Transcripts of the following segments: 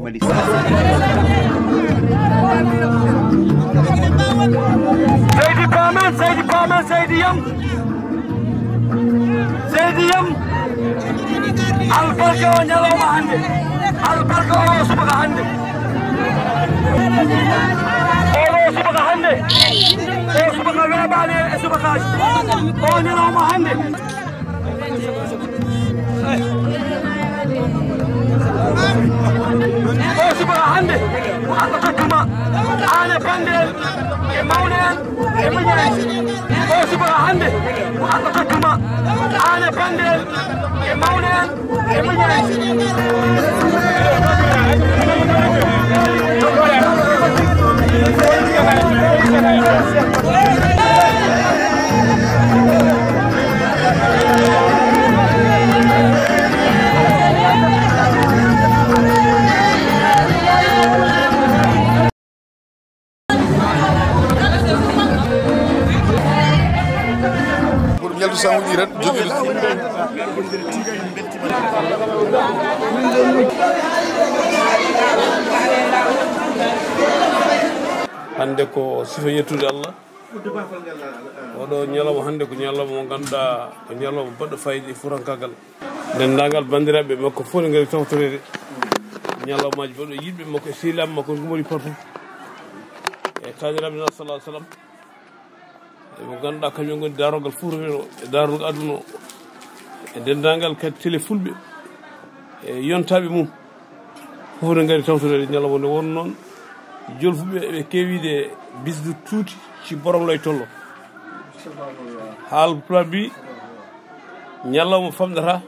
waɗi Seydi Pamen Seydi Yam albarka o ñalawma hannde albarka o subaka hannde oɗo subaka hannde o subaka weeɓani e subakaji o ñalawma hannde o subaka hannde ko Allah tottuma an e bande en e mawne en e muñaji o subaka hannde ko Allah tottuma an e bande en e mawne en e muñaji ñaldu sanguji ren joguiɗo hande ko sifa yettude Allah oɗo ñalawma hande ko ñalawma mo ganduɗa ko ñalawma baɗɗo fayida e furankagal dendagal bandiraɓe makko fof ne gaari tawtorede ñalawmaji baɗɗo yiɗɓe makko e sehilaɓe makko gumori partout e taniraɓe na sallah sallam mo ganduɗa kañum goni darogal fuuromen o e darogal aduna o e dendagal kadi télé fulɓe e yontaɓe mum fof ne gaari tawtorede ñalawma nde won noon jolfuɓe ɓe kewide bisde tuuti ci boronglo e tollo haal pulaar mbi ñalawma famdata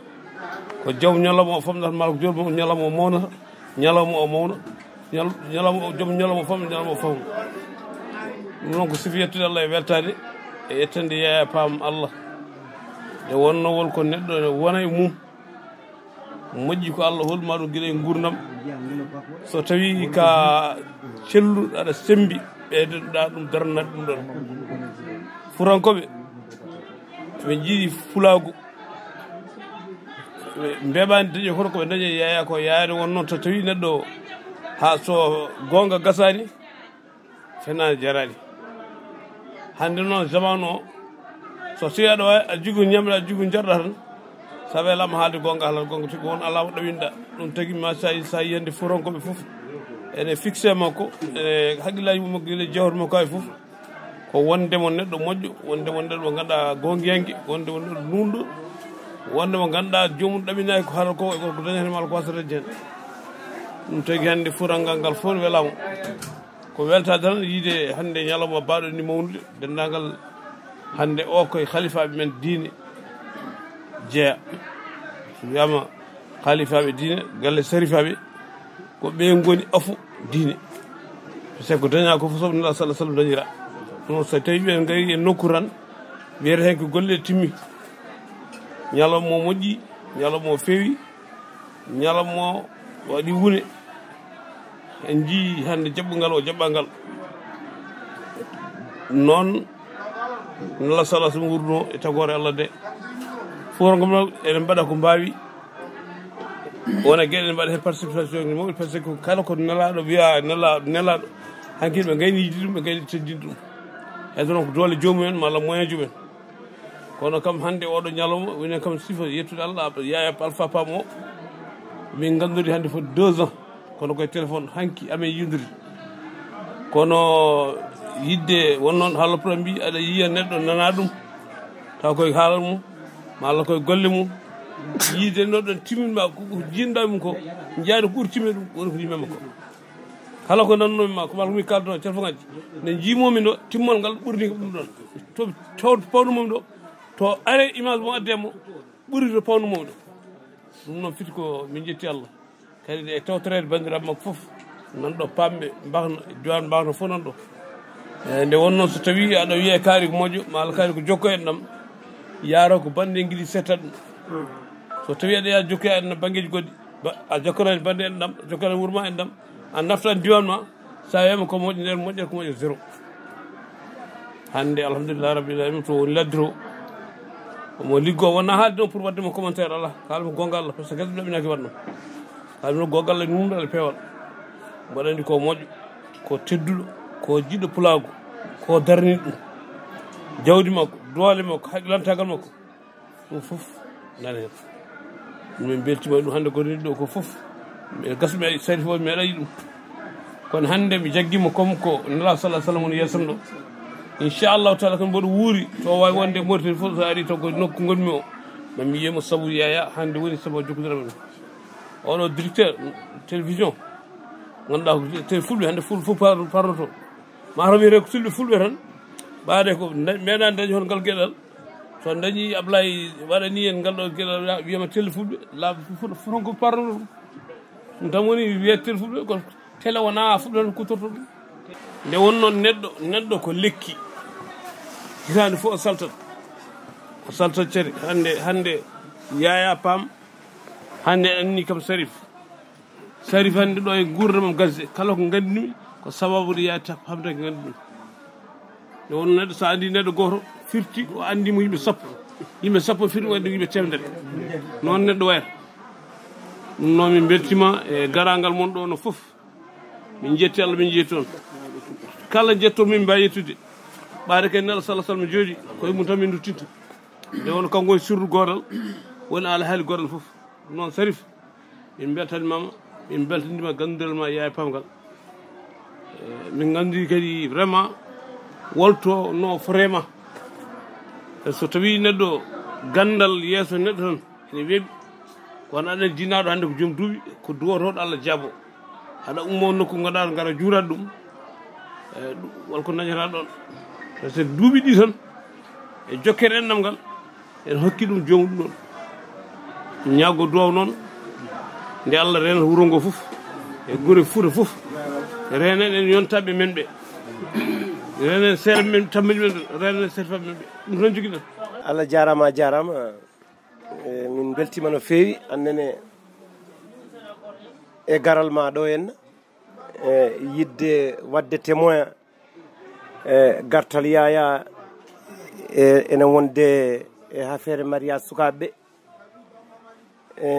ko jaw ñalawma o famdata mala ko jol ñalawma o mawnata ñalawma o mawna ñalawma o joom ñalawma o famna ñalawma o fawna ɗum noon ko sifa yettude Allah e weltade e yettande yeeya paam Allah nde wonnowol ko neɗɗo wona e mum moƴƴi ko Allah holma ɗum guiɗa e gurdam so tawi ka celluɗo aɗa sembi ɓeydeɗa ɗum darnade ɗum ɗon furankoɓe ɓe jiiɗi fulagu mbeɓani dañi hoto koɓe dañi yeeya ko yaade won noon so tawi neɗɗo ha so gonga gasani fenani jarani hande noon zaman o so tawi aɗa wawi a jogui ñamre a jogui jarɗa tan sa welama haalde gonga halal gonga tigi won ala mo ɗawinɗa ɗum tagui ma sa yiyande furankoɓe foof ene fixé makko ene haqqillaji mum makko guila jawhar makko ay foof ko wondemo neɗɗo moƴƴo wondemo neɗɗo mo ganduɗa gonguiyangue wondemo neɗɗo nunɗo wondemo ganduɗa jomum ɗaminaki ko haala ko ko dañatema ala ko wasa dañde hen ɗum tagui hande furangal ngal fof ne welama ko weltade tan yiide hande ñalawma baɗo ni mawnude dendagal hande o koye khalifaɓe men diine jeeya so wiyama khalifaɓe diine galle sarifaɓe ko ɓe goni afu diine par ce que ko daña ko fof soble nela sallah sallam dañira ɗum so tawi ɓe gari e nokku tan wiyata hen ko golle timmi ñalawma o moƴƴi ñalawma o feewi ñalawma o waɗi wune en jii hande jaɓɓugal o jaɓɓalngal noon nela sallah sallam wurno e tagore Allah de furankoɓe ene mbaɗa ko mbawi wona gueɗe ne mbaɗa hen participation ni mawɗi par ce que kala ko nelaɗo wiya nelaɗo hankkadi ɓe gayni yidde ɗum ɓe gayni teddinde ɗum hedde noon ko doole jomumen malla moyen jumen kono kam hande oɗo ñalawma woni kam sifa yettude Allah yaya alpha pam o min gandori hande fo 2 ans kono koye téléphone hanki amen yidori kono yidde won noon haalapura mbi aɗa yiya neɗɗo nana ɗum taw koye haalal mum malla koye golle mum yiide noɗon timminma ko jinɗa mum ko jaade ko ɓuuri timme ɗum woni ko yimɓema ko kala ko nannomi ma ko mala komi kaldono téléphone aji nde jimomi ɗo timmol ngal ɓurni ko ɗum ɗon to tawde pawnumomi ɗo to are image mo addemo ɓuri to pawnumomi ɗo ɗum noon fiti ko min jetti Allah kadi e tawtorede bandiraɓe makko foof nanɗo pamɓe mbahno diwan mbahno fof nanɗo nde won noon so tawi aɗa wiye kaari ko moƴƴo malla kaari ko jokko en ɗam yaaro ko bande en guiɗi settat ɗum so tawi aɗa yaa jokkoya en banggueji goɗɗi a jokkorani bande en ɗam jokkorani wuurma en ɗam a naftan diwan ma sa wiyama ko moƴƴo nder moƴƴata ko moƴƴo zéro hande alhamdulillah rabbil alamin to woni ladde to omo liggo wonna haalde ɗon pour waddemo commentaire ala kalmo gonga Allah par ce que kadi ɗaɓinaki waɗno kalmino gonga Allah nunɗo Allah peewal mbaɗa andi ko moƴƴo ko tedduɗo ko jiɗɗo pulaago ko darniɗo ɗum jawdi makko doole makko haqqilantagal makko ɗum fof nana hen min beltima ɗum hannde ko renndi ɗo ko fof e gasmi sari fof mi aɗayi ɗum kono hannde mi jaggimo comme ko nela salah sallam woni yeesam ɗo inchallahu taala kono mboɗo wuuri to wawi wonde Mauritanie fof so ari taw ko nokku gonmi o mami yiyamo sabu Yaya hannde woni sabu jokkodirami ɗum oɗo directeur télévision ganduɗa ko te fulɓe hannde fulɓe fof parnoto mataw wiyete ko fulɓe fulɓe tan ɓaade ko meeɗani dañi hon ngal gueɗal so dañi Ablaye waɗani en ngal ɗo gueɗal wiyama telle fulɓe laaɓe fof ko parnoto ɗum tan woni wiyete telle fulɓe kono télé wona fulɓe tan kutorto ɗum nde wonno neɗɗo ko lekki hitande fof o saltat cari hande Yaya Pam hande anni kam Sarif hande ɗo e gurdamam gasde kala ko gandinimi ko sababude Yaya Pam tan ko gandinimi nde wonno neɗɗo so andi neɗɗo goto firti o andimo yimɓe sappo firti o andi yimɓe temedere noon neɗɗo wayata ɗum noon min beltima e garangal mon ɗo no foof min jetti Allah min jetti on kala jetto min mbawi yettude ɓaade kay nela salah sallam jooɗi koye mum tan min duttinta nde wonno kanko woni sirru godal woni alhaali godal fof noon Sarif min beltanimama min beltanima ganduɗal ma Yaya Pam ngal min gandi kadi vraiment wolto no vraiment so tawi neɗɗo gandal yeeso neɗɗo tan ene weeɓi kono aɗen jinaɗo hannde ko joom duuɓi ko duwotoɗo Allah jaabo aɗa ummo nokku gaɗa gara juurat ɗum wala ko dañata ɗon par ce que duuɓi ɗi tan e jokkere ennam ngal en hokki ɗum joomum ɗum ɗon ñaago duwaw noon nde Allah renata wuro ngo fof e gure Fuuta fof renen en yontaɓe men ɓe renen seere men tammiɗi men renen serfaɓe men ɓe ɗum tan joguiɗen Allah jarama min beltima no feewi annene e garal ma ɗo henna yidde wadde témoin gartal Yaya ene wonde e affaire mariage sukaɓeɓe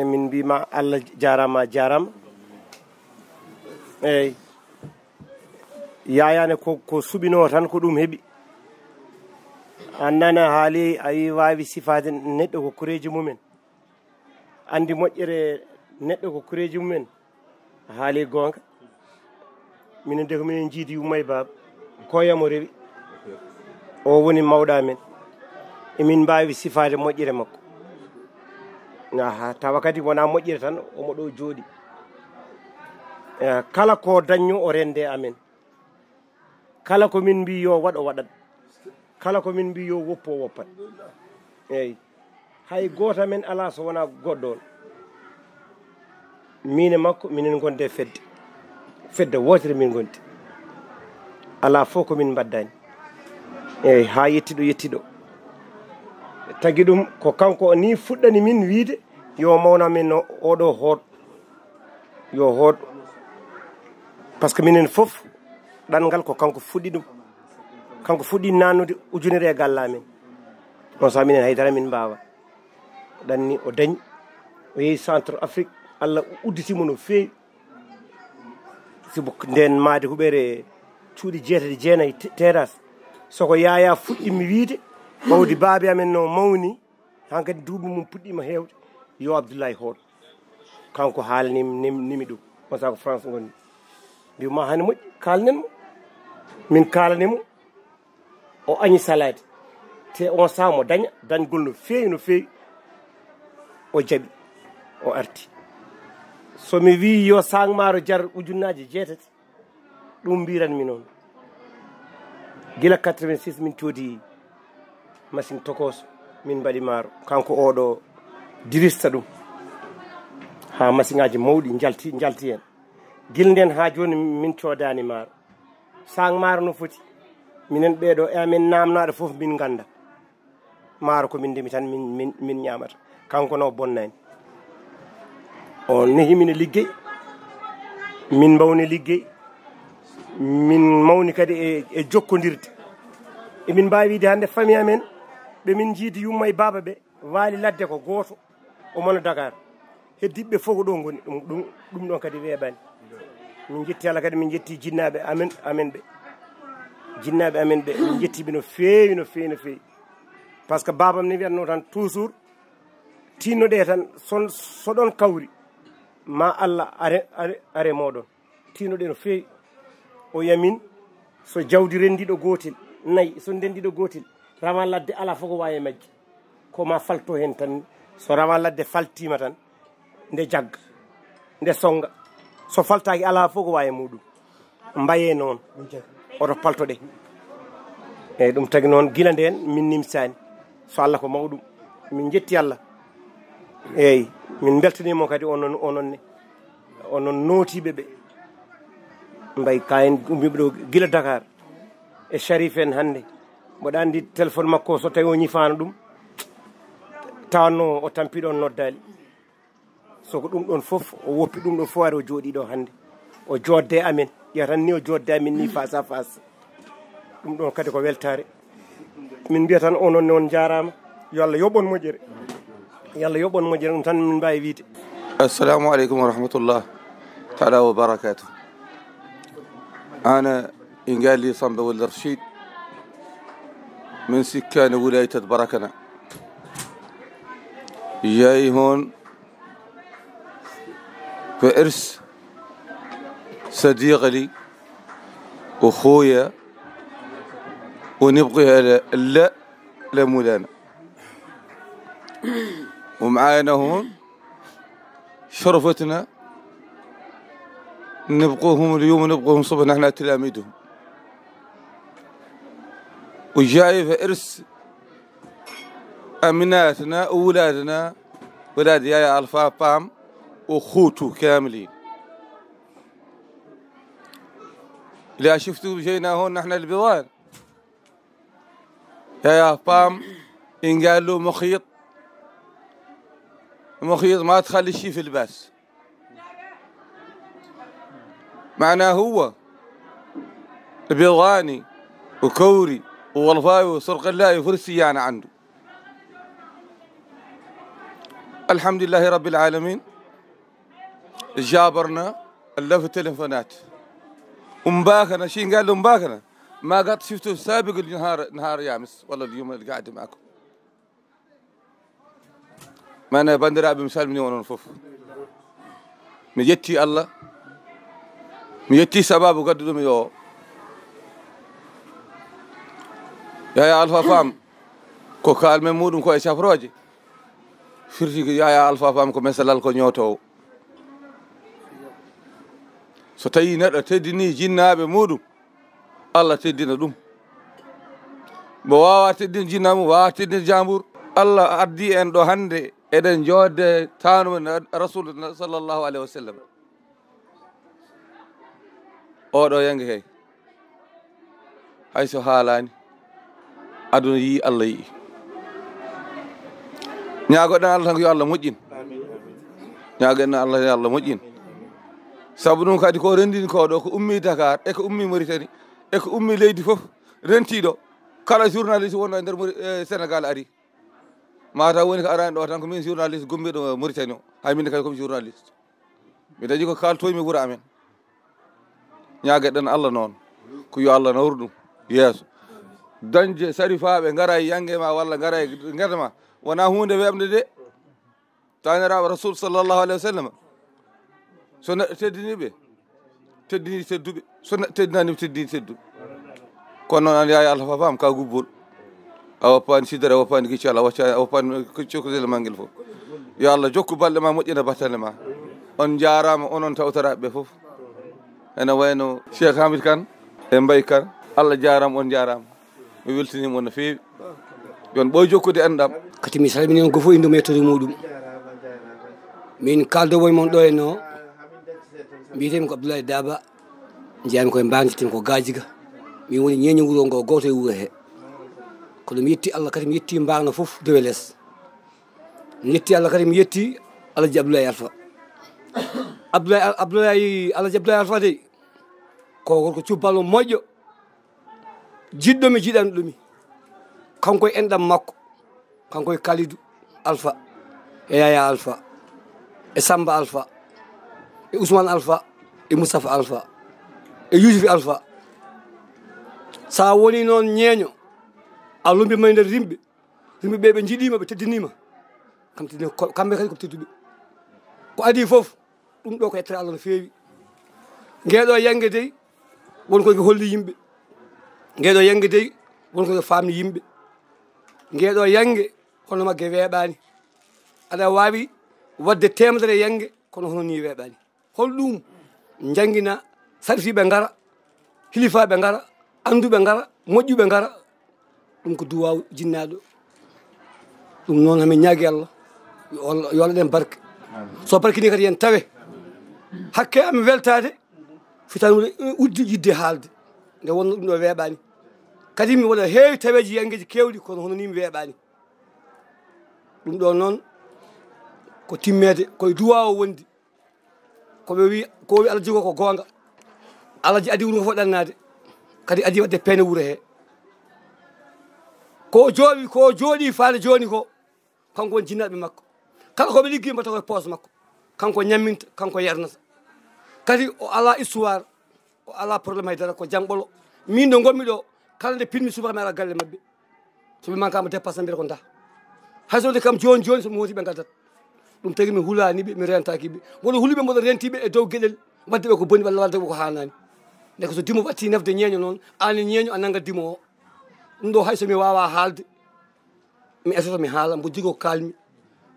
min mbima Allah jarama eyyi Yaya ne ko suɓino tan ko ɗum heeɓi annana haali ayi wawi sifade neɗɗo ko kureji mumen andi moƴƴere neɗɗo ko kureji mumen haali gonga minen de ko minen jiidi Ummay Baba koyamo rewi o woni mawɗa men emin mbawi sifade moƴƴere makko aha tawa kadi wona moƴƴere tan omo ɗo jooɗi kala ko dañño o rende amen kala ko min mbi yo waɗ o waɗat kala ko min mbi yo woppu o woppat eyyi hay goto men ala so wona goɗɗo on min e makko minen gonde fedde wotere min gondi ala fof ko min mbaddani eyyi ha yettiɗo tagui ɗum ko kanko ni fuɗɗani min wiide yo mawna min oɗo hooɗ yo hooɗ par ce que minen fof ɗanngal ko kanko fuɗɗi ɗum kanko fuɗɗi nannude ujunere e gallamen on saha minen haydara min mbawa ɗanni o dañi o yeehi centre Afrique Allah udditimo no feewi sibo nden maade huɓere cuuɗi 9 terrasse soko Yaya fuɗɗimi wiide ɓawdi baabi amen no mawni hankadi duuɓi mum puɗɗima heewde yo Abdoulaye Hooɗ kanko haalanimi ɗum on saha ko France gonni mbima hani moƴƴi kalnen mo min kalanimo o añi salade te on saha mo daña dañgol no feewi o jaaɓi o arti somi wi yo sag maaro jar ujunnaje 6 ɗum mbiranmi noon gila 86 min coodi machine tokoso min mbaɗi maaro kanko oɗo dirista ɗum ha machine aji mawɗi jalti hen gil nden ha joni min coodani maaro sag maaro no foti minen ɓeeɗo e amen namnaɗo foof min ganda maaro ko min ndemi tan min ñamata kanko no bonnani on nehimine liggey min mbawni liggey min mawni kadi e jokkodirde emin mbawi wiide hande famille amen ɓe min jiidi Ummay Baba ɓe waali ladde ko goto o mono Dakar heddiɓe fof ko ɗo goni ɗum ɗon kadi weeɓani min jetti Allah kadi min jetti jinnaɓe amen ɓe jinnaɓe amen ɓe min jettiɓe no feewi no feewi no feewi par ce que babam ni wiyatno tan toujours tinnoɗe tan soɗon kawri ma Allah are moɗon tinnoɗe no feewi o yamin so jawdi rendiɗo gotel nayyi so ndendiɗo gotel rawan ladde ala fof ko wawi majje koma falto hen tan so rawan ladde faltima tan nde jagga nde songa so faltaki ala fof ko wawi muɗum mbaye noon oto paltoɗe eyyi ɗum tagui noon guila nden min nimsani so Allah ko mawɗum min jetti Allah eyyi min beltanimo kadi ononne onon notiɓe ɓe mbay kayen ummiɓe ɗo guila Dakar e Sharif en hande mboɗa andi téléphone makko so tawi o ñifano ɗum tawanno o tampi ɗon noddali soko ɗum ɗon foof o woppi ɗum ɗon fof ari o jooɗi ɗo hande o jodde amen ƴeya tan ni o jodde amen ni face à face ɗum ɗon kadi ko weltare min mbiya tan ononne on jarama yo Allah yoɓon moƴƴere yo Allah yoɓon moƴƴere ɗum tan min mbawi wiide. Assalamu aleykum wa rahmatullah taala wa barakatuh. أنا إنجالي صنبا والرشيد من سكان ولاية بركنة جاي هون فإرس صديق لي أخويا ونبغيها لا لمولانا ومعانا هون شرفتنا نبقوهم اليوم ونبقوهم صبح نحن تلاميذهم وجاي في إرث أمناتنا وولادنا ولاد يايا ألفا بام وخوتو كاملين لا شفتوا جينا هون نحن البيضان يايا بام إن قال له مخيط ما تخلي شي في الباس معناه هو بيضاني وكوري وولفاوي وصرقلاوي وفرسيان عنده. الحمد لله رب العالمين جابرنا اللف تلفونات ومباكنا شين قال له مباكنا ما قد شفته سابق نهار يامس والله اليوم اللي قاعد معكم ما انا بندر بمثال مني وانا نفوف مجتي الله ميتي سباب وقددوا ميو يا ألفا فام كو كال ممودم كو إشاف روجي فرشي يا ألفا فام كو مثلا كو نيوتو so tawi neɗɗo teddini jinnaɓe muɗum Allah teddina ɗum mo wawa teddin jinnaɓe mum wawa teddin jambour Allah addi en ɗo hande eɗen jodde tanumen rasul sallllahu alayhi wa sallam oɗo yange hey hayso haalani aduna yi Allah yi ñagoɗen Allah tan ko yo Allah moƴƴin ñagoɗen Allah yo Allah moƴƴin sabu ɗum kadi ko rendini ko ɗo ko ummi Dakar e ko ummi Mauritanie e ko ummi leydi fof rentiɗo kala journaliste wonno e nder Sénégal ari mataw woni ko arani ɗo tan ko min journaliste gummiɗo Mauritanie o hay min kadi komi journaliste mi dañi ko kaltoymi wuuro amen ñagueɗen Allah noon ko yo Allah nawru ɗum yeeso dañde sarifaɓe gara e yangue ma walla gara e guerda ma wona hunde weɓde de taniraɓe rasul sallllahu alayhi wa sallam so neɗɗo teddiniɓe teddini tedduɓe so neɗɗo teddinanima teddini tedduɓe kono noon an yaya Allah fafam ka gubbol a woppani sidere a woppani giccal a woppani cokkodel manguel foof yo Allah jokku balɗe ma moƴƴina battane ma on jarama onon tawtoraɓe ɓe foof ene wayno Cheikh Hamid Kane e Mbaye Kane Allah jarama on jarama mi weltinima on no fewi yon ɓoy jokkude enɗam kati mi salmini on ko fof indum yettode muɗum min kaldowo e mon ɗo henno mbiyetemi ko Abdoulaye Daba jeyami koye mbangtitin ko Gadjiga min woni ñeño wuuro ngo goto e wuuro he kono mi yetti Allah kadi mi yetti mbagno foof dewe less mi yetti Allah kadi mi yetti Alaji Abdoulaye Alpha Abdoulaye Alaji Abdoulaye Alpha de ko gorko cubballo moƴƴo jiɗɗomi jiɗani ɗumi kanko e enɗam makko kanko e Kalidou Alpha e Yaya Alpha e Samba Alpha e Ousmane Alpha e Moustapha Alpha e Yousuf Alpha sa woni noon ñeeño a lumbima e nder rimɓe ɓe ɓe jiiɗima ɓe teddinima kamɓe kadi ko tedduɓe ko adi foof ɗum ɗo ko yettere Allah no feewi ngeeɗo yangue dey wonko ko holli yimɓe ngeeɗo yangue dey wonko ko famni yimɓe ngeeɗo yangue hono magge weeɓani aɗa wawi wadde temedere yangue kono hono ni weeɓani holɗum jangguina sarfiɓe gara hilifaɓe gara anduɓe gara moƴƴuɓe gara ɗum ko duwaw jinnaɗo ɗum noon hamin ñaagui Allah yo Allah ɗen barke so barkini kadi yen tawe hakke ami weltade fitani uddi yidde haalde nde wonno ɗum ɗo weeɓani kadi mi waɗa heewi taweji yangueji kewɗi kono hono ni mi weeɓani ɗum ɗo noon ko timmede koye duwawo wondi koɓe wi ko wi Allah jogo ko gonga Allah adi wuuro ko fof ɗannade kadi adi wadde peene wuuro he ko jooɗi faade joni ko kanko woni jinnaɓe makko kala koɓe liggi mbatta koye poos makko kanko ñamminta kanko yernata kadi o ala histoire o ala probléme haydara ko jangɓolo min ɗo gonmi ɗo kala nde pinmi subaka mi ala galle mabɓe soɓe mankama dépasse mbiyata ko da haysode kam joni somi hoti ɓe gaddat ɗum tagui mi hulaniɓe mi rentakiɓe mboɗo huliɓe mboɗo rentiɓe e dow gueɗel wadde ɓe ko boni walla wadde ɓe ko hannani ndeko so dimo watti nafde ñeeño noon ani ñeeño a nanga dimo o ɗum ɗo hay somi wawa haalde mi esoto mi haala mbo jigo kalmi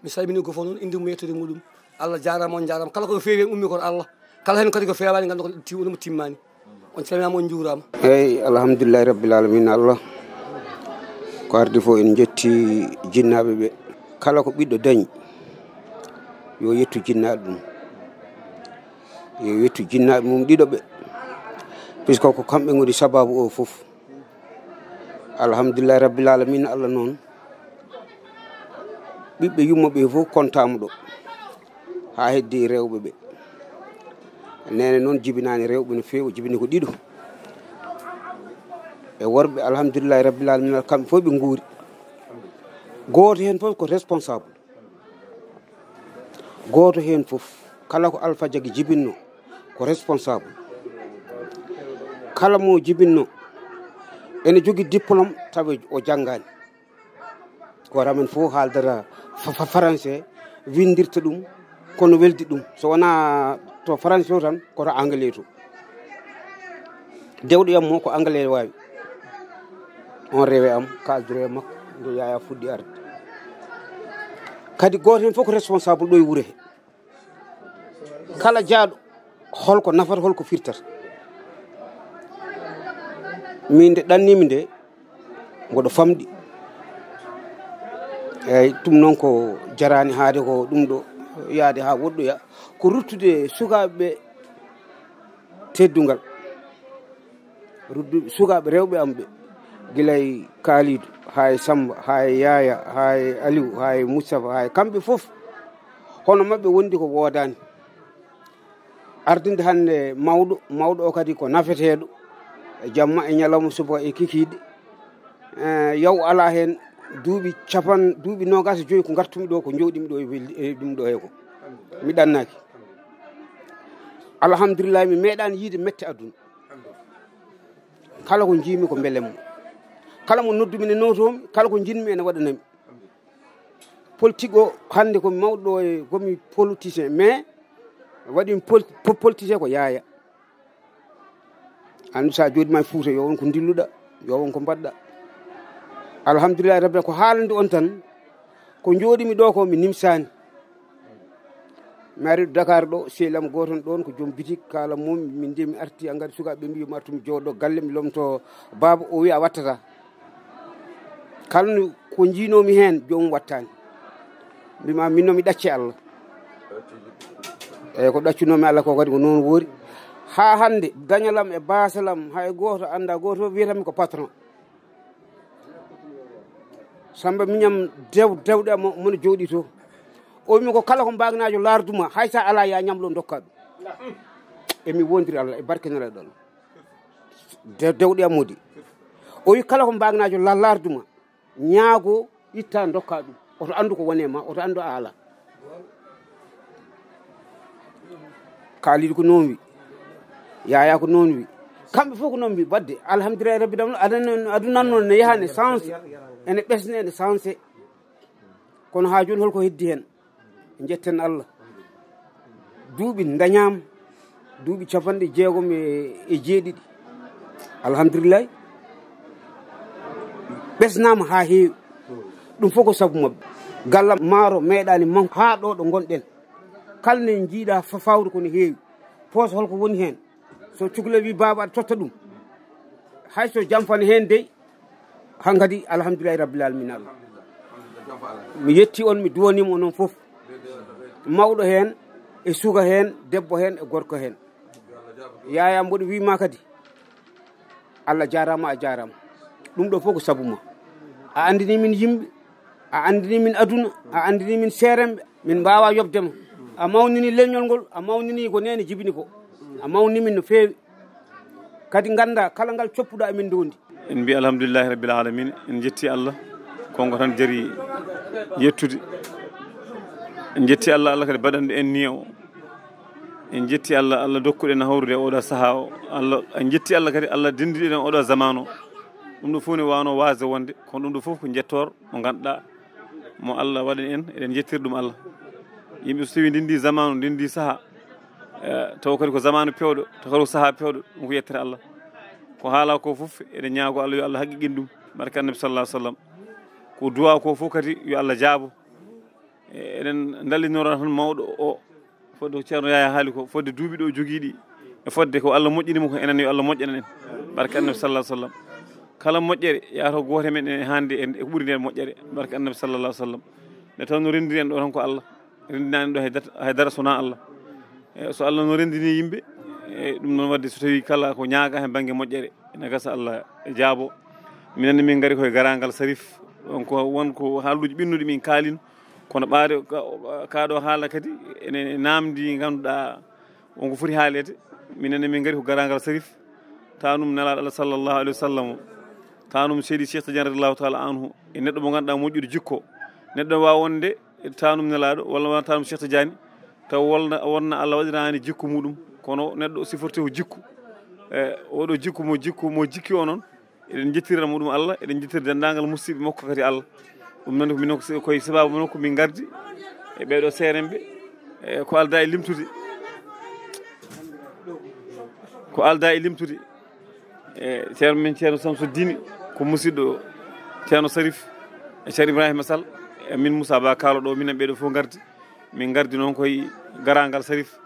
mi salmini ko fof noon inde mum yettode muɗum Allah jarama on jarama kala ko feewi en ummi koto Allah kala hen kadi ko fewani ganda ko timmani on calminama on juurama eyyi alhamdulillahi rabbil alamin Allah ko ardi fo en jetti jinnaɓe ɓe kala ko ɓiɗɗo dañi yo yettu jinnaɗe ɗum yo yettu jinnaɓe mum ɗiɗo ɓe puisque ko kamɓe goni sababu o foof alhamdulillahi rabbil alamin Allah noon ɓiɓɓe yummoɓe fof kontama ɗo ha heddi rewɓe ɓe nene noon jibinani rewɓe no fewi jibini ko ɗiɗo e worɓe alhamdulillahi rabbil alamin kamɓe fof ɓe guuri goto hen fof ko responsable goto hen fof kala ko Alpha jagui jibinno ko responsable kala mo jibinno ene jogui diplôme tawa o janggani goto amen fof haaldata français windirta ɗum kono weldi ɗum so wona to français o tan koto anglais to dewɗo yam mo ko anglais wawi on rewe am kaldoro e makko nde yaya fuɗɗi arde kadi goto hen fof ko responsable ɗo e wuuro he kala jaaɗo holko nafata holko firtata min nde ɗannimi nde mboɗo famɗi eyyi ɗum noon ko jarani haade ko ɗum ɗo yaade ha woɗɗoya ko ruttude sukaɓeɓe teddugal rudduɓe sukaɓe rewɓe am ɓe guilay Kalidou hay Samba hay Yaya hay Aliou hay Moustapha hay kamɓe foof hono mabɓe wondi ko wodani ardinde hande mawɗo o kadi ko nafeteɗo jamma e ñalawma subaka e kikiɗe yaw ala hen duuɓi nogas e joyyi ko gartumi ɗo ko jowɗimi ɗo e ɗum ɗo he ko mi ɗannaki alhamdulillah mi meeɗani yiide mette aduna kala ko jiimi ko beelemo kala mo noddumi ne notomi kala ko jinmi ene waɗanami politique o hande komi mawɗo e komi politicien mais waɗimi politicien ko Yaya andi sa jooɗima e Fouta yo won ko dilluɗa yo won ko mbaɗɗa alhamdulillah rabbi ko haalande on tan ko jooɗimi ɗo ko mi nimsani mi ari Dakar ɗo sehilam goton ɗon ko joom bitik kala mum min nde mi arti engari sukaɓe mbi mi artumi jooɗo galle mi lomto baba o wi a wattata kala ko jiinomi hen jomum wattani mbima minno mi ɗacce Allah eyyi ko ɗaccunomi Allah ko kadi ko noon woori ha hande dañalam e basalam hay goto anda goto wiyatami ko patron Samba miñam dewɗe mono jooɗi to o wimi ko kala ko mbagnajo larduma hay sa ala ya ñamlo dokka ɗum emi wondiri Allah e barkeniraɗo Allah dewɗe am modi o wi kala ko mbagnajo larduma ñaago itta dokka ɗum oto andu ko wone ma oto andu a ala Kalidou ko noon wi yaya ko noon wi kamɓe fof ko noon mbi wadde alhamdulillahi rabbil alamin aduna noon ne yahane sensé ene ɓesne ene sensé kono ha joni holko heddi hen jetten Allah duuɓi dañama duuɓi 60 alhamdulillahi ɓesnama ha heewi ɗum fof ko saabu mabɓe gallam maaro meeɗani manko ha ɗo gonɗen kala ne jiiɗa fawde kono heewi poos holko woni hen so cukalel wi baba aɗa totta ɗum hayso jamfane hen dey hankkadi alhamdulillahi rabbil alamin Allah mi yetti on mi duwanima onon foof mawɗo hen e suka hen debbo hen e gorko hen yaya mboɗo wima kadi Allah jarama a jarama ɗum ɗo fof ko saabu ma a andini min yimɓe a andini min aduna a andini min seeremɓe min mbawa yobdema a mawnini leñol ngol a mawnini ko nene jibini ko a mawnimin no feewi kadi ganda kala ngal coppuɗa emin dondi en mbi alhamdulillahi rabbil alamin en jetti Allah konko tan jaari yettude en jetti Allah Allah kadi baɗanɗo en ni o en jetti Allah Allah dokkuɗen hawrude oɗo saaha o Allah en jetti Allah kadi Allah dendiɗen oɗo zaman o ɗum ɗo fof ne wawno wasde wonde kono ɗum ɗo fof ko jettor mo ganduɗa mo Allah waɗani en eɗen jettiri ɗum Allah yimɓe so tawi ndendi zaman ndendi saaha taw kadi ko zamanu pewɗo taw kadi ko saaha pewɗo ɗum ko yettere Allah ko haala ko fof eɗen ñaago Allah yo Allah haqqiqin ɗum barka annabi sallallahu alaihi wasallam ko duwa ko fof kadi yo Allah jaabo eɗen dallinora tan mawɗo o fodde ko ceerno Yaya haali ko fodde duuɓi ɗo jogiiɗi e fodde ko Allah moƴƴinimo ko enen yo Allah moƴƴanen en barka annabi sallallahu alaihi wasallam kala moƴƴere yaato goto men en hande e ɓuri nden moƴƴere barka annabi sallallahu alaihi wasallam nde taw no rendiri en ɗo tan ko Allah rendinani ɗo haydara sona Allah so Allah no rendini yimɓe ɗum noon wadde so tawi kala ko ñaaga hen banggue moƴƴere ene gasa Allah jaabo minenne min gaari koye garangal Sarif wonko wonko haaluji ɓinnuɗi min kaalino kono ɓaade kaɗo haala kadi ene namdi ganduɗa wonko foti haalede minenne min gaari ko garangal Sarif tanum nelaɗo Allah sallllahu alayhi wa sallam tanum seydi Cheikh Tidiane radiallahu taala anhu e neɗɗo mo ganduɗa moƴƴude jikko neɗɗo wawa wonde tanum nelaɗo walla tanum Cheikh Tidiane taw wonna Allah waɗirani jikku muɗum kono neɗɗo siforte ko jikku oɗo jikku mo jikki o noon eɗen jettirana muɗum Allah eɗen jettiri dendagal musidɓe makko kadi Allah ɗum noon min koye sababu min ko min gardi e ɓeɗo seremɓe ko alda e limtude ceerno men ceerno Samsuddine ko musidɗo ceerno Sarif e ceerno Ibrahima Sall e min Moussa Ba kaalo ɗo minen ɓeɗo fof gardi min gardi noon koye garangal Sarif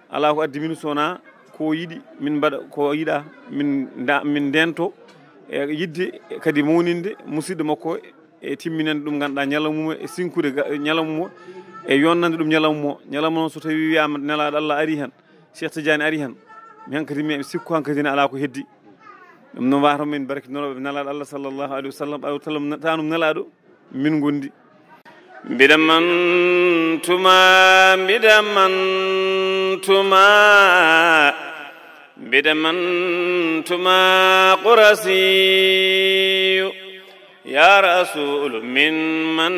ala ko addi min sona ko yiɗi min mbaɗa ko yiɗa min ndento e yidde kadi mawninde musidɗo makko e timminande ɗum ganduɗa ñalawma e sinkude ñalawma e yonnande ɗum ñalawma noon so tawi wiyama nelaɗo Allah ari hen Cheikh Tidiane ari hen mi hankadi mi sikku hankadi ne ala ko heddi ɗum noon wata min barkinoroɓe nelaɗo Allah sallllahu alayhi wa sallam ɓawi tanum nelaɗo min gondi mbiɗa mantuma qurasiyu ya rasul min man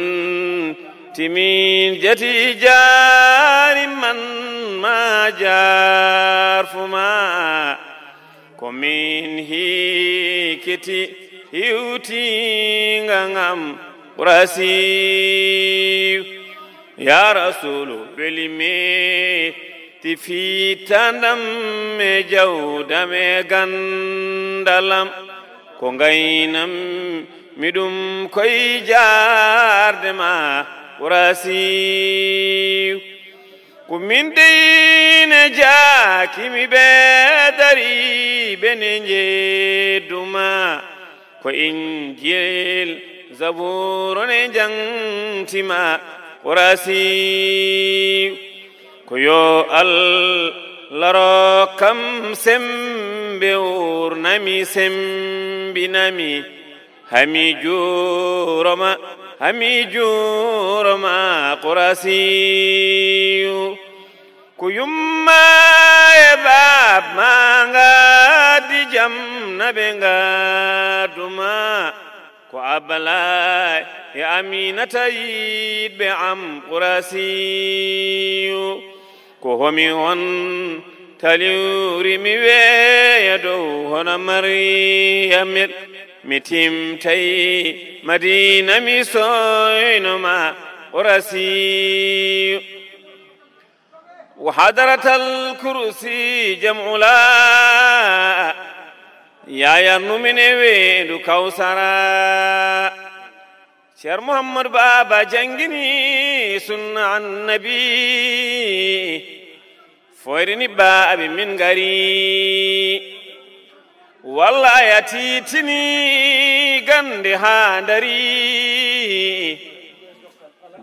timin jati jari man ma jar fuma komin hikiti hiwti ngangam qurasiyu ya rasul belime ti fitandam me jawdam e gandalam ko gaynam miɗum koye jarde ma qurasiyu ko min deyne jakimi ɓe dari bene jedduma ko injil zaburone jangtima qurasiyu ko yo Allah rokkam sembe wurnami sembinami hami juroma qurasiyu ko yumma e bab manga dijam nabe ngaduma ko Abalaay e Aminata yiɗɓe am qurasiyu ko homi on taliwri mi weeya dow hono maryamet mi timtayi madina mi soynoma ورسي وحضرة الكرسي جمع لا يا يرنو من ويد كوثرا شير محمد بابا جنجني سنة عن النبي فورني بابي من غري والله يتيتني غندي هاندري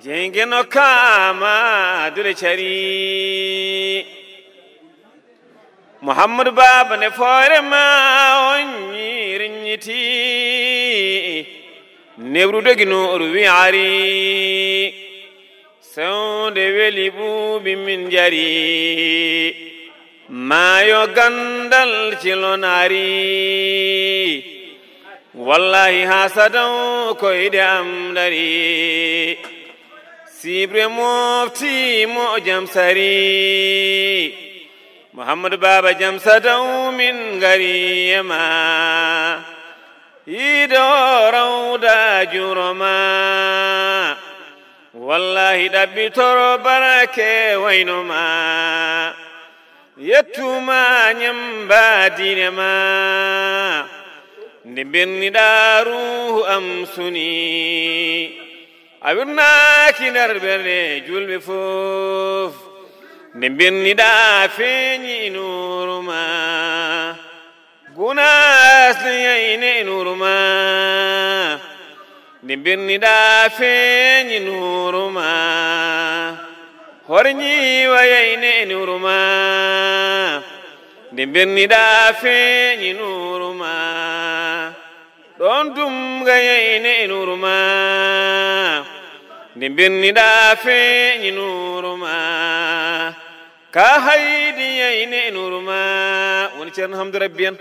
jengeno kama dule chari Muhammad baba ne fore ma onni rinyiti nebru dogino ruwi ari sonde weli bubi min jari mayo gandal cilonari wallahi hasadan koyde am dari sibre mofti mo jam sari Muhammad baba jam sadaw min gariyama ido rawda jurama wallahi dabbi toro barake waynoma yettuma nyamba dinema ndibirni daru am suni awirnaki nder ɓerde julɓe fof nde birniɗa feeñi nuruma gunasle yayne nuruma nde birniɗa feeñi nuruma horñiwa yayne nuruma nde birniɗa feeñi nuruma ɗon dumga yayne nuruma nde birniɗa feeñi nuruma ka haydi yayne nuruma woni ceerno hamdou rabbi en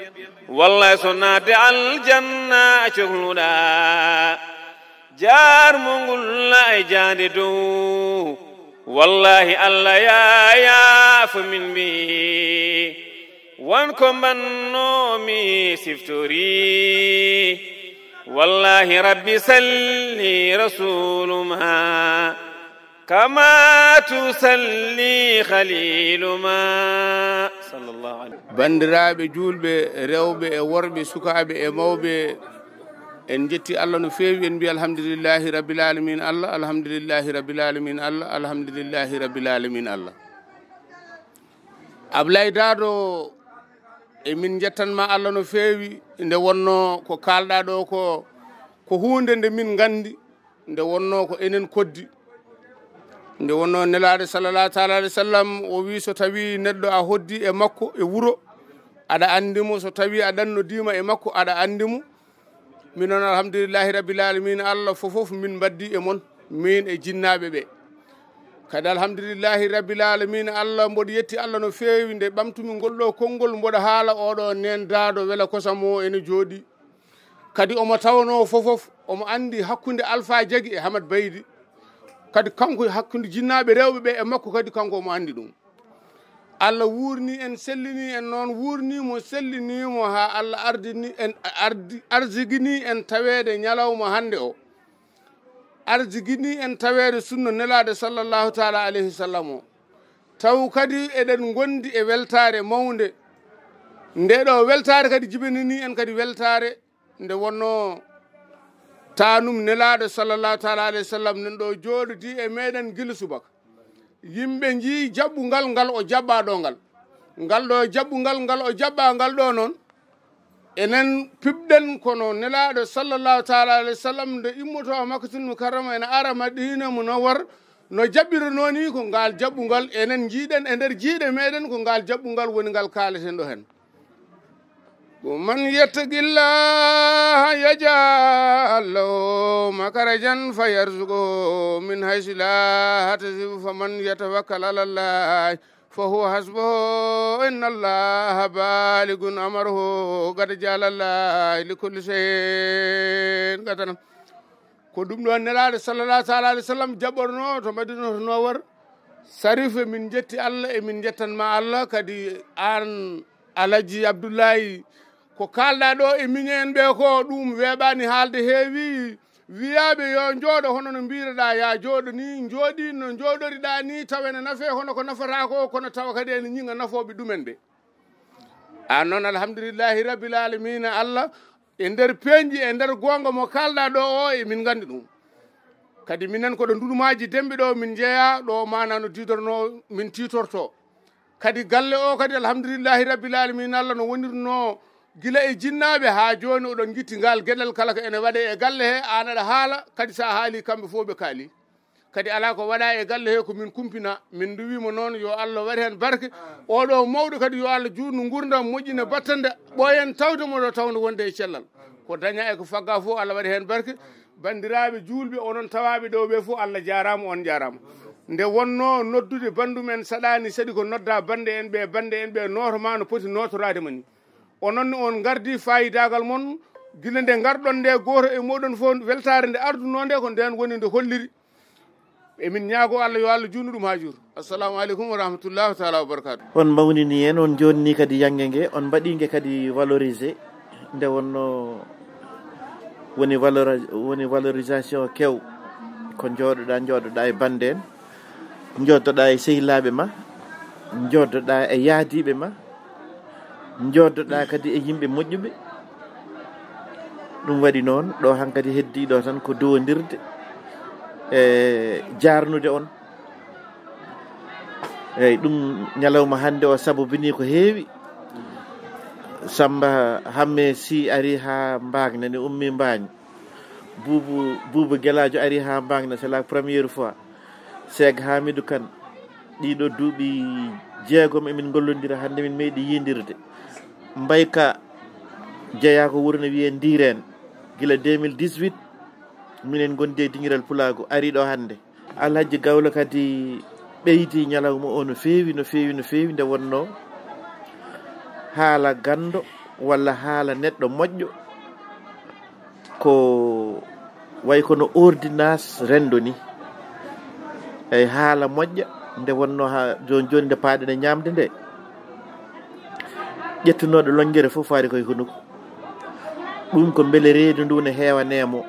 wallahi so naade aljanna cohluɗa jarmo ngulla e jande dow wallahi allah yayafo min mbi wonko mbannomi siftori والله ربي سلي رسول ما كما تسلي خليل ما صلى الله عليه bandiraɓe julɓe rewɓe e worɓe sukaɓe e mawɓe en jetti allah no feewi en mbi alhamdulillahi rabbil alamin allah alhamdulillahi rabbil alamin allah alhamdulillahi rabbil alamin allah Ablaye Dado emin jettanma allah no feewi nde wonno ko kalɗa ɗo ko hunde nde min gandi nde wonno ko enen koddi nde wonno nelaɗo sallallahu taala alih w sallam o wi so tawi neɗɗo a hoddi e makko e wuro aɗa andimo so tawi a ɗannodima e makko aɗa andimo minon alhamdulillahi rabbil alamin allah fofof min mbaddi e moon min e jinnaɓe ɓe kadi alhamdulillahi rabbil alamin allah mboɗo yetti allah no feewi nde ɓamtumi ngolɗo konngol mboɗo haala oɗo nen Dado wela kosam o ene jooɗi kadi omo tawno fofof omo andi hakkude Alpha Diagui e Hamad Baydi kadi kanko hakkude jinnaɓe rewɓe ɓe e makko kadi kanko omo andi ɗum allah wurni en sellini en noon wurnimo sellinimo ha allah arzigini en tawede ñalawma hande o arzigini en tawede sunno nelaɗo sallallahu taala alayhi wa sallam o taw kadi eɗen gondi e weltare mawde ndeɗo weltare kadi jibinini en kadi weltare nde wonno tanum nelaɗo sallallahu taala alayhi wa sallam nen ɗo joɗodi e meɗen guila subaka yimɓe jii jaɓɓugal ngal o jaɓɓa ɗo ngal ɗo jaɓɓugal ngal o jaɓɓa ngal ɗo noon enen piɓɗen kono nelaɗo sallallahu taala alayhi wa sallam nde immoto makkatul mukarrama ene ara Madina Munawwar no jaɓɓirano ni ko ngal jaɓɓugal enen jiiɗen e nder jiiɗe meɗen ko ngal jaɓɓugal woni ngal kaleten ɗo hen man yettaqillaha yaj'al lahu makhrajan fayarzuqhu min haythu la yahtasib faman yatawakkal ala Allah فهو حسبه إن الله بالغ أمره قد جعل الله لكل شيء قدرا ko ɗum ɗon nelaɗo sallallahu taala alih w sallam jaɓɓorno to Madina Munawwara Sarifu min jetti Allah e min jettanma Allah kadi an Alaji Abdoulaye ko kalɗa ɗo e minen ɓe ko ɗum weeɓani haalde heewi wiyaɓe yo jooɗo hono no mbireɗa ya jooɗo ni jooɗi no jooɗoriɗa ni tawa ene naafe hono ko nafata ko kono tawa kadi ene ñinga nafoɓe ɗumen ɓe an noon alhamdulillahi rabbil alamina Allah e nder peñji e nder gonga mo kalɗa ɗo o e min gandi ɗum kadi minen koɗo nduɗumaji demɓe ɗo min jeeya ɗo mana no didorno min titorto kadi galle o kadi alhamdulillahi rabbil alamina Allah no wonirno gila e jinnaɓe ha joni oɗon guitti ngal gueɗel kala ko ene waɗe e galle he an aɗa haala kadi sa haali kamɓe fo ɓe kaali kadi ala ko waɗa e galle he ko min kumpina min duwimo noon yo Allah waɗi hen barke oɗo mawɗo kadi yo Allah juutno gurdam moƴƴina battande ɓoyen tawde moɗo tawde wonde e cellal ko daña e ko fagga fo Allah waɗi hen barke bandiraɓe julɓe onon tawaɓe ɗo ɓe fo Allah jarama on jarama nde wonno noddude bandumen saɗani saɗi ko nodda bande en ɓe notoma no poti notorade mani onon on gardi fayidagal mon gila nde garɗon nde goto e moɗon fof weltare nde arduno nde ko nden woni nde holliri emin ñaago Allah yo Allah junnu ɗum ha jur assalamu aleykum wa rahmatullahi taala wa barakatuh on mawnini en on jonni kadi yangue ngue on mbaɗigue kadi valorisé nde wonno woni valorisation kew ko jooɗoɗa e bande en joddoɗa e sehilaɓe ma joddoɗa e yaadiɓe ma joddoɗa kadi e yimɓe moƴƴuɓe ɗum waɗi noon ɗo hankkadi heddiɗo tan ko dowodirde e jarnude on eyyi ɗum ñalawma hande o sabobini ko heewi Samba Hamme Sy ari ha Mbagna ne ummi Mbagna Boubou Gueladio ari ha Mbagna c'est la première fois Seg Hamidou Kane ɗiɗo duuɓi 6 emin gollodira hande min meeɗi yidirde Mbayka jeeya ko wuuro no wiye Ndiren gila 2018 minen gondi e dingiral Pulago ari ɗo hande Alhaji Gawlo kadi ɓeydi ñalawma o no feewi nde wonno haala gando walla haala neɗɗo moƴƴo ko way kono ordonnance rendo ni eyi haala moƴƴa nde wonno ha joni nde paaɗen e ñamde nde ƴettunoɗo longuere fof faari koye hunuko ɗum ko beele reedu ndu ne heewa neemo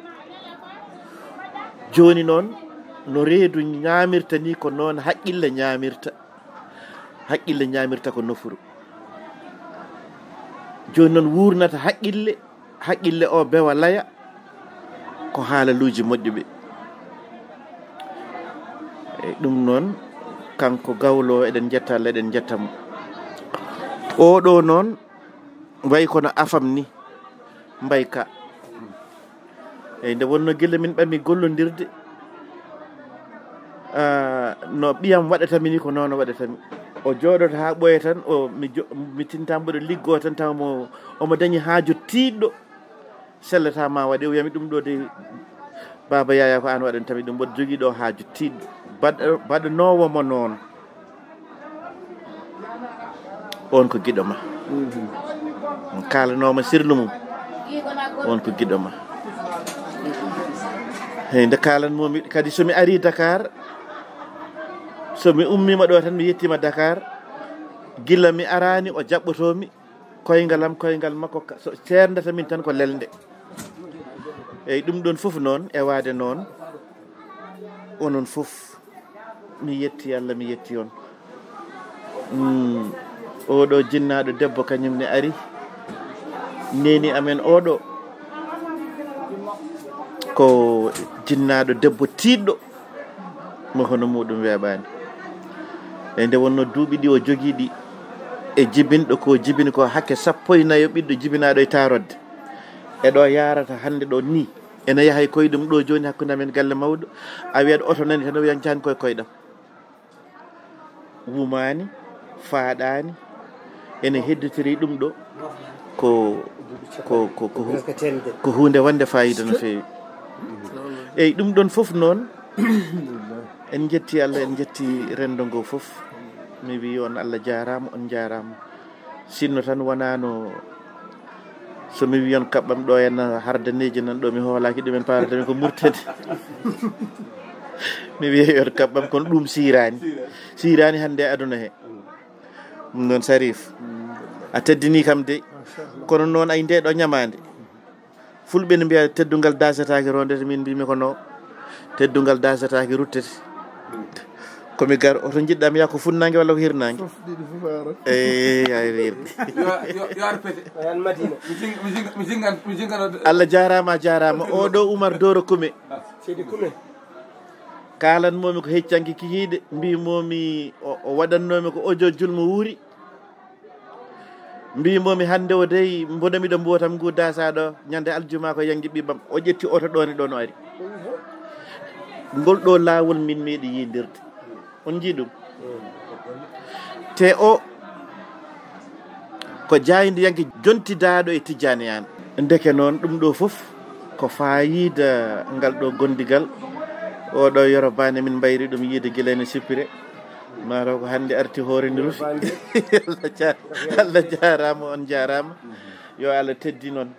joni noon no reedu ñamirta ni ko noon haqqille ñamirta ko nofuru joni noon wurnata haqqille o bewa laya ko haalaluji moƴƴuɓe eyyi ɗum noon kanko Gawlo eɗen jetta Allah eɗen jettamo oɗo noon way kono afam ni Mbayka eyyi nde wonno guila min ɓami gollodirde no ɓiyam waɗatami ni ko noon waɗatami o jooɗoto ha ɓooya tan mi tintamboɗo liggo tan taw omo dañi haaju tiɗɗo sellatama waɗi o wiyami ɗum ɗo de Baba Yaya ko an waɗantami ɗum mboɗo jogui ɗo haaju tiɗɗo baɗanowomo noon on ko giɗo ma kalanoma sirlu mum on ko giɗo ma eyyi nde kalanmomi kadi somi ari Dakar somi ummima ɗo tan mi yettima Dakar gila mi arani o jaɓɓotomi koyngal makko so cerdata min tan ko lelde eyyi ɗum ɗon foof noon e wade noon onon foof mi yetti Allah mi yetti on oɗo jinnaɗo debbo kañum ne ari neni amen oɗo ko jinnaɗo debbo tiɗɗo mo hono muɗum weeɓani e nde wonno duuɓi ɗi o joguiɗi e jibinɗo ko jibini ko hakke 14 ɓiɗɗo jibinaɗo e tarodde eɗo yarata hande ɗo ni ene yahay koyɗum ɗo joni hakkude amen galle mawɗo a wiyat oto nani tan o wiyan cani koye koyɗam wumani faaɗani ene hedditiri ɗum ɗo ko hunde wonde fayida no fewi eyyi ɗum ɗon foof noon en jetti Allah en jetti rendo ngo foof mi wi on Allah jarama on jarama sinno tan wonano somi wi on kaɓɓam ɗo henna hardaneji nan ɗo mi hoolaki ɗumen paratami ko murtede mi wiya yoto kaɓɓam kono ɗum sirani hande aduna he ɗum noon Sarif a teddini kam de kono noon ay nde ɗo ñamade fulɓe ne mbiya teddungal dasatake rondete min mbimi ko no teddungal dasatake ruttete komi gar oto jiɗɗami yaa ko funnangue walla ko hirnangue Allah jarama oɗo Oumar Doro Kume kalanmomi ko heccanki kikiɗe mbimomi o waɗannomi ko audio julmo wuuri mbimomi hande o dey mboɗamiɗo mbotam ngu dasaɗo ñande aljuma ko yangi ɓiɓam o ƴetti oto ɗone ɗo no ari ngol ɗo lawol min meeɗi yidirde on jii ɗum te o ko jayidi yanke jontidaɗo e tijjaniyane ndeke noon ɗum ɗo foof ko fayida ngal ɗo gondigal oɗo yorobane min mbayri ɗum yiide guilene sippire mataw ko hande arti hoore ndi rufi Allah jarama on jarama yo Allah teddi noon